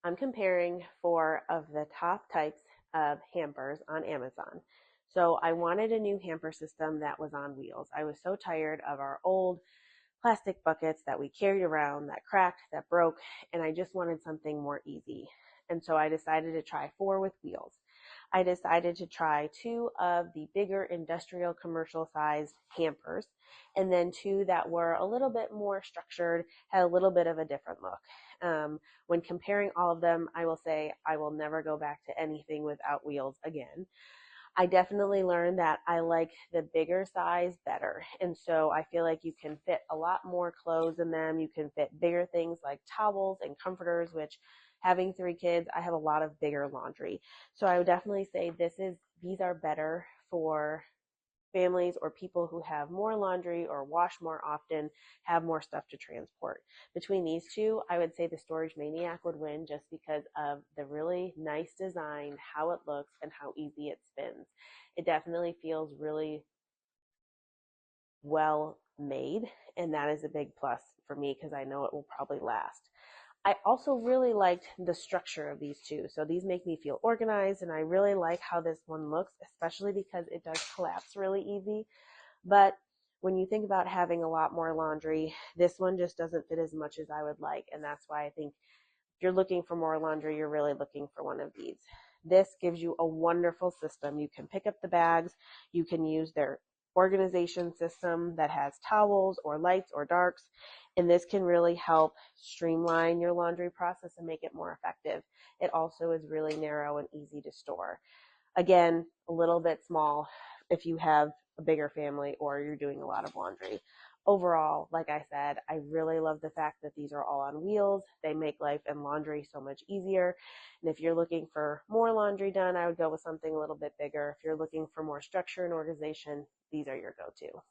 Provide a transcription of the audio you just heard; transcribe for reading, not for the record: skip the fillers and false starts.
I'm comparing four of the top types of hampers on Amazon. So I wanted a new hamper system that was on wheels. I was so tired of our old plastic buckets that we carried around that cracked, that broke, and I just wanted something more easy. And so I decided to try four with wheels. I decided to try two of the bigger industrial commercial sized hampers, and then two that were a little bit more structured, had a little bit of a different look. When comparing all of them, I will say I will never go back to anything without wheels again. I definitely learned that I like the bigger size better. And so I feel like you can fit a lot more clothes in them. You can fit bigger things like towels and comforters, which having three kids, I have a lot of bigger laundry. So I would definitely say these are better for families or people who have more laundry or wash more often, have more stuff to transport. Between these two, I would say the Storage Maniac would win just because of the really nice design, how it looks, and how easy it spins. It definitely feels really well made, and that is a big plus for me because I know it will probably last. I also really liked the structure of these two. So these make me feel organized, and I really like how this one looks, especially because it does collapse really easy. But when you think about having a lot more laundry, this one just doesn't fit as much as I would like. And that's why I think if you're looking for more laundry, you're really looking for one of these. This gives you a wonderful system. You can pick up the bags, you can use their organization system that has towels or lights or darks, and this can really help streamline your laundry process and make it more effective. It also is really narrow and easy to store. Again, a little bit small if you have a bigger family or you're doing a lot of laundry. Overall, like I said, I really love the fact that these are all on wheels. They make life and laundry so much easier. And if you're looking for more laundry done, I would go with something a little bit bigger. If you're looking for more structure and organization, these are your go-to.